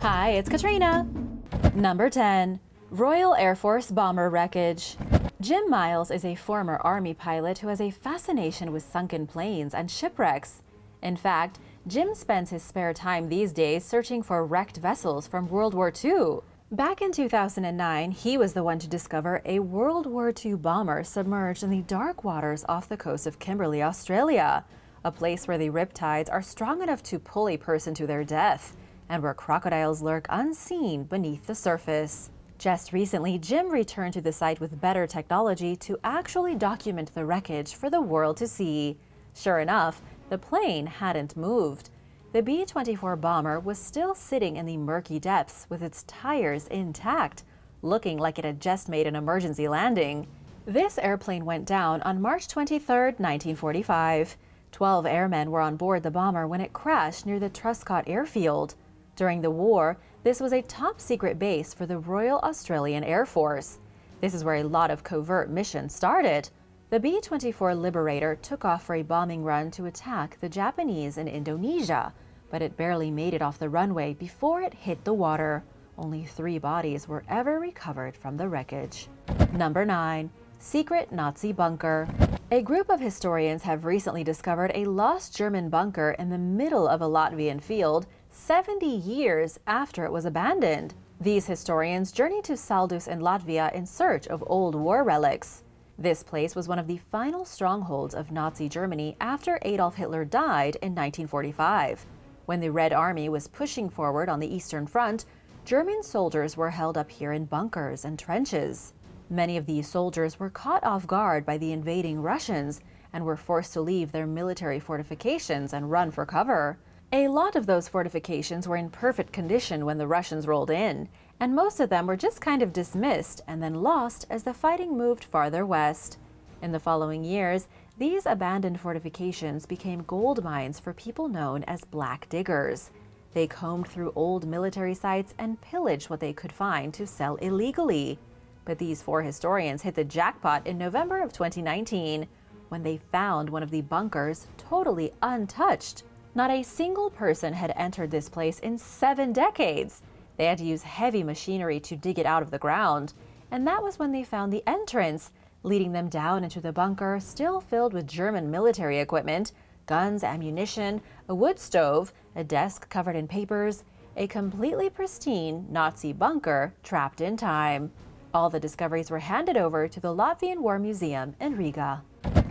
Hi, it's Katrina. Number 10. Royal Air Force Bomber Wreckage. Jim Miles is a former Army pilot who has a fascination with sunken planes and shipwrecks. In fact, Jim spends his spare time these days searching for wrecked vessels from World War II. Back in 2009, he was the one to discover a World War II bomber submerged in the dark waters off the coast of Kimberley, Australia, a place where the riptides are strong enough to pull a person to their death, and where crocodiles lurk unseen beneath the surface. Just recently, Jim returned to the site with better technology to actually document the wreckage for the world to see. Sure enough, the plane hadn't moved. The B24 Bomber was still sitting in the murky depths with its tires intact, looking like it had just made an emergency landing. This airplane went down on March 23, 1945. 12 airmen were on board the bomber when it crashed near the Truscott airfield. During the war, this was a top-secret base for the Royal Australian Air Force. This is where a lot of covert missions started. The B-24 Liberator took off for a bombing run to attack the Japanese in Indonesia, but it barely made it off the runway before it hit the water. Only 3 bodies were ever recovered from the wreckage. Number 9. Secret Nazi Bunker. A group of historians have recently discovered a lost German bunker in the middle of a Latvian field 70 years after it was abandoned. These historians journeyed to Saldus in Latvia in search of old war relics. This place was one of the final strongholds of Nazi Germany after Adolf Hitler died in 1945. When the Red Army was pushing forward on the Eastern Front, German soldiers were held up here in bunkers and trenches. Many of these soldiers were caught off guard by the invading Russians and were forced to leave their military fortifications and run for cover. A lot of those fortifications were in perfect condition when the Russians rolled in, and most of them were just kind of dismissed and then lost as the fighting moved farther west. In the following years, these abandoned fortifications became gold mines for people known as black diggers. They combed through old military sites and pillaged what they could find to sell illegally. But these 4 historians hit the jackpot in November of 2019 when they found one of the bunkers totally untouched. Not a single person had entered this place in 7 decades. They had to use heavy machinery to dig it out of the ground. And that was when they found the entrance, leading them down into the bunker still filled with German military equipment, guns, ammunition, a wood stove, a desk covered in papers, a completely pristine Nazi bunker trapped in time. All the discoveries were handed over to the Latvian War Museum in Riga.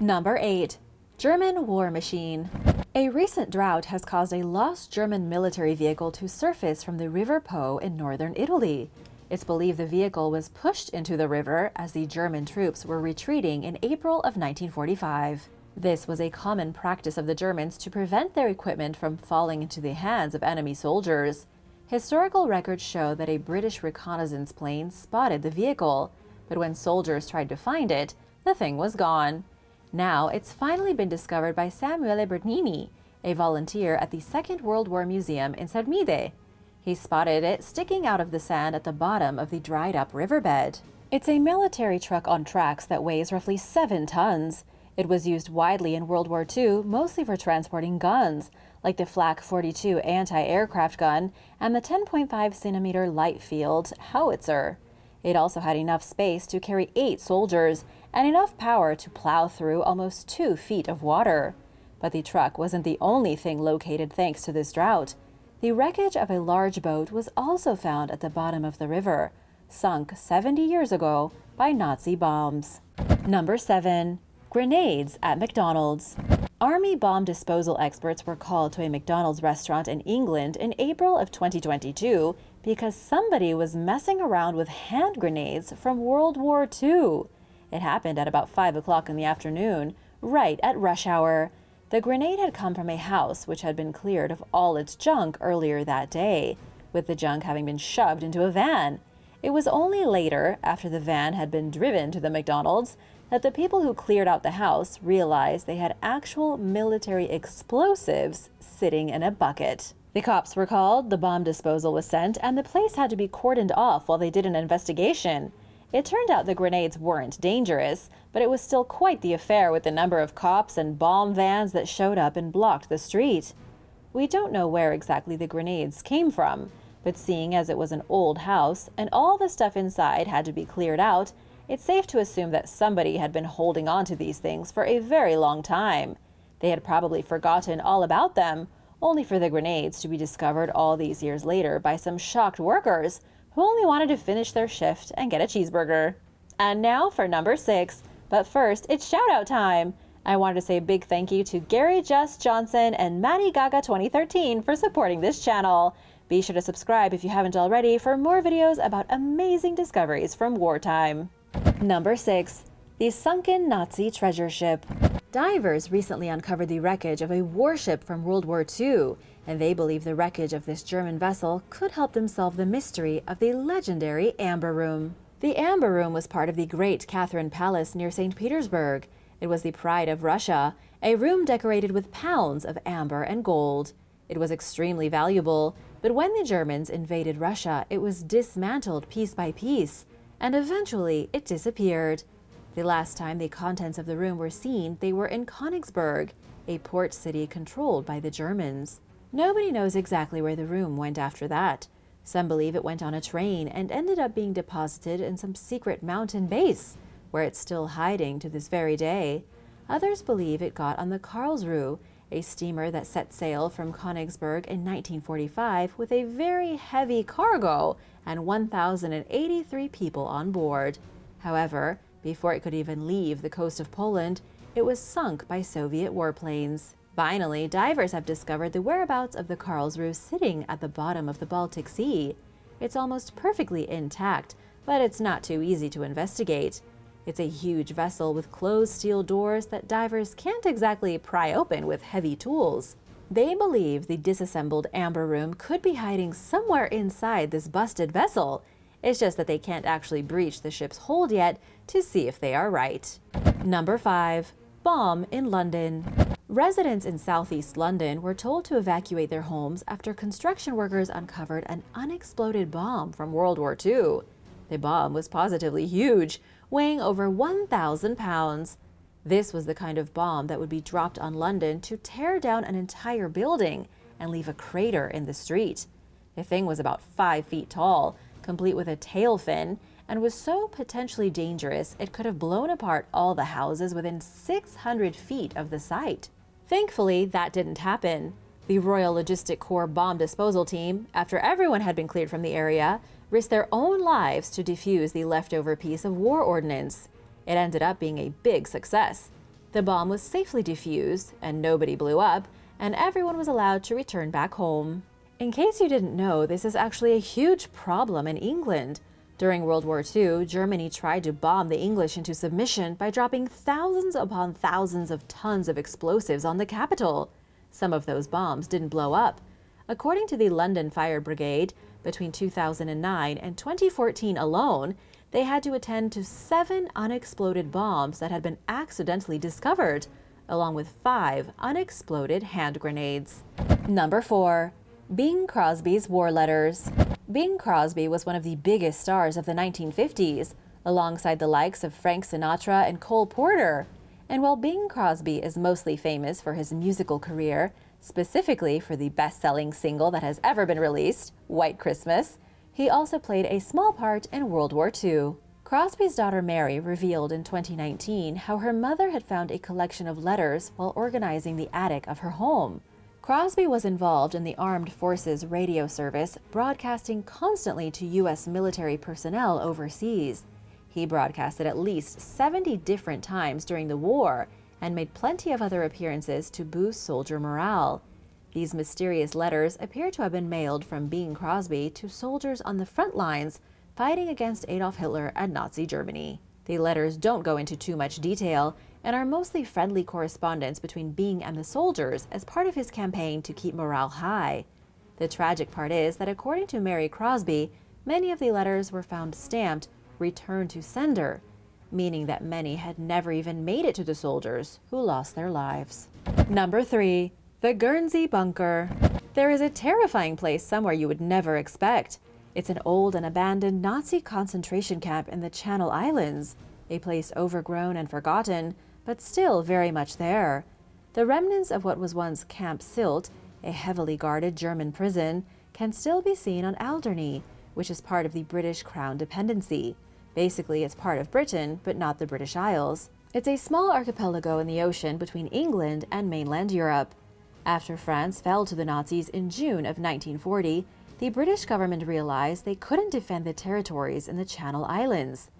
Number 8. German War Machine. A recent drought has caused a lost German military vehicle to surface from the River Po in northern Italy. It's believed the vehicle was pushed into the river as the German troops were retreating in April of 1945. This was a common practice of the Germans to prevent their equipment from falling into the hands of enemy soldiers. Historical records show that a British reconnaissance plane spotted the vehicle, but when soldiers tried to find it, the thing was gone. Now, it's finally been discovered by Samuele Bernini, a volunteer at the Second World War Museum in Sarmide. He spotted it sticking out of the sand at the bottom of the dried-up riverbed. It's a military truck on tracks that weighs roughly 7 tons. It was used widely in World War II, mostly for transporting guns, like the Flak 42 anti-aircraft gun and the 10.5-centimeter light field howitzer. It also had enough space to carry 8 soldiers and enough power to plow through almost 2 feet of water. But the truck wasn't the only thing located thanks to this drought. The wreckage of a large boat was also found at the bottom of the river, sunk 70 years ago by Nazi bombs. Number 7. Grenades at McDonald's. Army bomb disposal experts were called to a McDonald's restaurant in England in April of 2022 because somebody was messing around with hand grenades from World War II. It happened at about 5 o'clock in the afternoon, right at rush hour. The grenade had come from a house which had been cleared of all its junk earlier that day, with the junk having been shoved into a van. It was only later, after the van had been driven to the McDonald's, that the people who cleared out the house realized they had actual military explosives sitting in a bucket. The cops were called, the bomb disposal was sent, and the place had to be cordoned off while they did an investigation. It turned out the grenades weren't dangerous, but it was still quite the affair with the number of cops and bomb vans that showed up and blocked the street. We don't know where exactly the grenades came from, But seeing as it was an old house and all the stuff inside had to be cleared out, it's safe to assume that somebody had been holding on to these things for a very long time. They had probably forgotten all about them, only for the grenades to be discovered all these years later by some shocked workers who only wanted to finish their shift and get a cheeseburger. And now for number 6. But first, it's shout-out time! I wanted to say a big thank you to Gary Just Johnson and Manny Gaga 2013 for supporting this channel. Be sure to subscribe if you haven't already for more videos about amazing discoveries from wartime. Number 6. The sunken Nazi treasure ship. Divers recently uncovered the wreckage of a warship from World War II, and they believe the wreckage of this German vessel could help them solve the mystery of the legendary Amber Room. The Amber Room was part of the Great Catherine Palace near St. Petersburg. It was the pride of Russia, a room decorated with pounds of amber and gold. It was extremely valuable, but when the Germans invaded Russia, it was dismantled piece by piece, and eventually it disappeared. The last time the contents of the room were seen, they were in Königsberg, a port city controlled by the Germans. Nobody knows exactly where the room went after that. Some believe it went on a train and ended up being deposited in some secret mountain base, where it's still hiding to this very day. Others believe it got on the Karlsruhe, a steamer that set sail from Königsberg in 1945 with a very heavy cargo and 1,083 people on board. However, before it could even leave the coast of Poland, it was sunk by Soviet warplanes. Finally, divers have discovered the whereabouts of the Karlsruhe sitting at the bottom of the Baltic Sea. It's almost perfectly intact, but it's not too easy to investigate. It's a huge vessel with closed steel doors that divers can't exactly pry open with heavy tools. They believe the disassembled Amber Room could be hiding somewhere inside this busted vessel. It's just that they can't actually breach the ship's hold yet to see if they are right. Number 5. Bomb in London. Residents in southeast London were told to evacuate their homes after construction workers uncovered an unexploded bomb from World War II. The bomb was positively huge, weighing over 1,000 pounds. This was the kind of bomb that would be dropped on London to tear down an entire building and leave a crater in the street. The thing was about 5 feet tall, complete with a tail fin, and was so potentially dangerous it could have blown apart all the houses within 600 feet of the site. Thankfully, that didn't happen. The Royal Logistic Corps bomb disposal team, after everyone had been cleared from the area, risked their own lives to defuse the leftover piece of war ordnance. It ended up being a big success. The bomb was safely defused, and nobody blew up, and everyone was allowed to return back home. In case you didn't know, this is actually a huge problem in England. During World War II, Germany tried to bomb the English into submission by dropping thousands upon thousands of tons of explosives on the capital. Some of those bombs didn't blow up. According to the London Fire Brigade, between 2009 and 2014 alone, they had to attend to 7 unexploded bombs that had been accidentally discovered, along with 5 unexploded hand grenades. Number 4. Bing Crosby's War Letters. Bing Crosby was one of the biggest stars of the 1950s, alongside the likes of Frank Sinatra and Cole Porter. And while Bing Crosby is mostly famous for his musical career, specifically for the best-selling single that has ever been released, White Christmas, he also played a small part in World War II. Crosby's daughter Mary revealed in 2019 how her mother had found a collection of letters while organizing the attic of her home. Crosby was involved in the Armed Forces radio service, broadcasting constantly to U.S. military personnel overseas. He broadcasted at least 70 different times during the war and made plenty of other appearances to boost soldier morale. These mysterious letters appear to have been mailed from Bing Crosby to soldiers on the front lines fighting against Adolf Hitler and Nazi Germany. The letters don't go into too much detail and are mostly friendly correspondence between Bing and the soldiers as part of his campaign to keep morale high. The tragic part is that according to Mary Crosby, many of the letters were found stamped "Return to Sender," meaning that many had never even made it to the soldiers who lost their lives. Number 3. The Guernsey Bunker. There is a terrifying place somewhere you would never expect. It's an old and abandoned Nazi concentration camp in the Channel Islands, a place overgrown and forgotten, but still very much there. The remnants of what was once Camp Sylt, a heavily guarded German prison, can still be seen on Alderney, which is part of the British Crown dependency. Basically, it's part of Britain, but not the British Isles. It's a small archipelago in the ocean between England and mainland Europe. After France fell to the Nazis in June of 1940, the British government realized they couldn't defend the territories in the Channel Islands.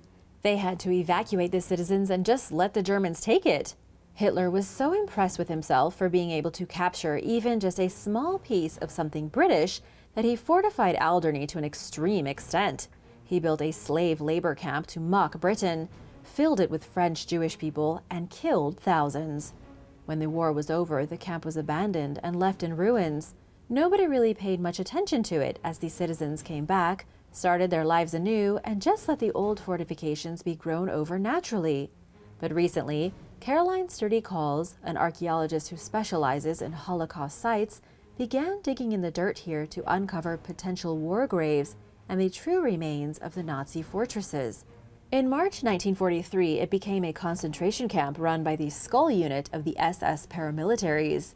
They had to evacuate the citizens and just let the Germans take it. Hitler was so impressed with himself for being able to capture even just a small piece of something British that he fortified Alderney to an extreme extent. He built a slave labor camp to mock Britain, filled it with French Jewish people, and killed thousands. When the war was over, the camp was abandoned and left in ruins. Nobody really paid much attention to it as the citizens came back, started their lives anew, and just let the old fortifications be grown over naturally. But recently, Caroline Sturdy Colls, an archaeologist who specializes in Holocaust sites, began digging in the dirt here to uncover potential war graves and the true remains of the Nazi fortresses. In March 1943, it became a concentration camp run by the Skull Unit of the SS paramilitaries.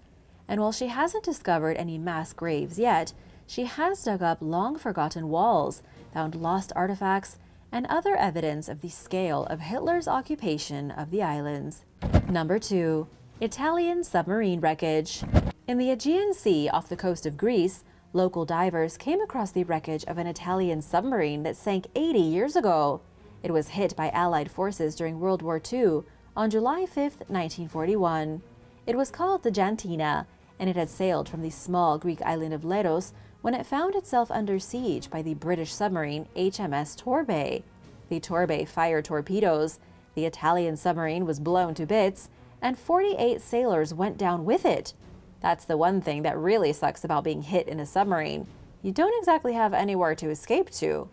And while she hasn't discovered any mass graves yet, she has dug up long-forgotten walls, found lost artifacts, and other evidence of the scale of Hitler's occupation of the islands. Number 2. Italian submarine wreckage. In the Aegean Sea off the coast of Greece, local divers came across the wreckage of an Italian submarine that sank 80 years ago. It was hit by Allied forces during World War II on July 5, 1941. It was called the Jantina, and it had sailed from the small Greek island of Leros when it found itself under siege by the British submarine HMS Torbay. The Torbay fired torpedoes, the Italian submarine was blown to bits, and 48 sailors went down with it. That's the one thing that really sucks about being hit in a submarine. You don't exactly have anywhere to escape to.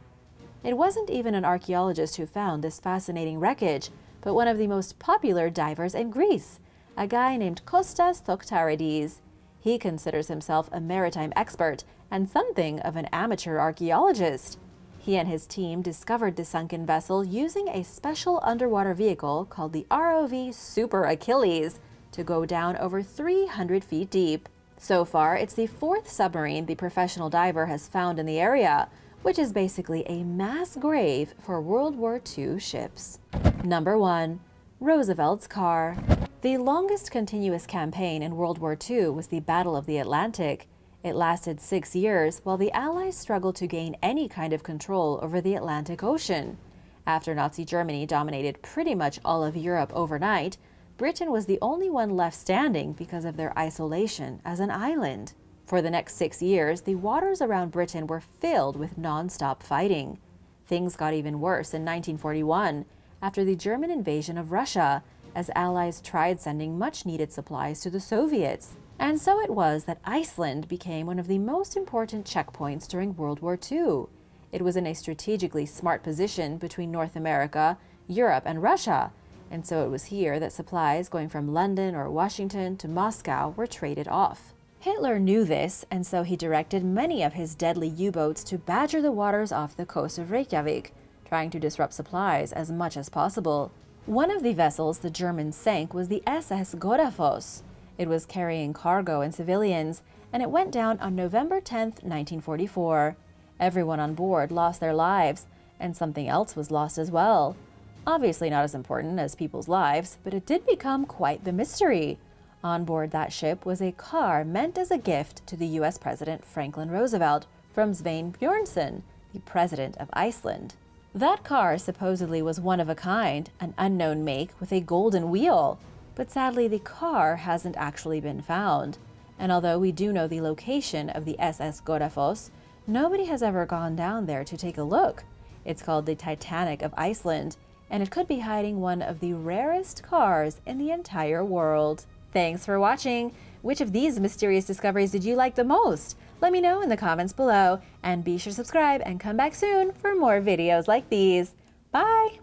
It wasn't even an archaeologist who found this fascinating wreckage, but one of the most popular divers in Greece, a guy named Kostas Toktarides. He considers himself a maritime expert and something of an amateur archaeologist. He and his team discovered the sunken vessel using a special underwater vehicle called the ROV Super Achilles to go down over 300 feet deep. So far, it's the 4th submarine the professional diver has found in the area, which is basically a mass grave for World War II ships. Number 1. Roosevelt's car. The longest continuous campaign in World War II was the Battle of the Atlantic. It lasted 6 years while the Allies struggled to gain any kind of control over the Atlantic Ocean. After Nazi Germany dominated pretty much all of Europe overnight, Britain was the only one left standing because of their isolation as an island. For the next 6 years, the waters around Britain were filled with non-stop fighting. Things got even worse in 1941 after the German invasion of Russia, as Allies tried sending much-needed supplies to the Soviets. And so it was that Iceland became one of the most important checkpoints during World War II. It was in a strategically smart position between North America, Europe, and Russia, and so it was here that supplies going from London or Washington to Moscow were traded off. Hitler knew this, and so he directed many of his deadly U-boats to badger the waters off the coast of Reykjavik, trying to disrupt supplies as much as possible. One of the vessels the Germans sank was the SS Godafoss. It was carrying cargo and civilians, and it went down on November 10, 1944. Everyone on board lost their lives, and something else was lost as well. Obviously not as important as people's lives, but it did become quite the mystery. On board that ship was a car meant as a gift to the US President Franklin Roosevelt from Svein Björnsson, the president of Iceland. That car supposedly was one of a kind, an unknown make with a golden wheel. But sadly, the car hasn't actually been found. And although we do know the location of the SS Godafoss, nobody has ever gone down there to take a look. It's called the Titanic of Iceland, and it could be hiding one of the rarest cars in the entire world. Thanks for watching! Which of these mysterious discoveries did you like the most? Let me know in the comments below, and be sure to subscribe and come back soon for more videos like these. Bye!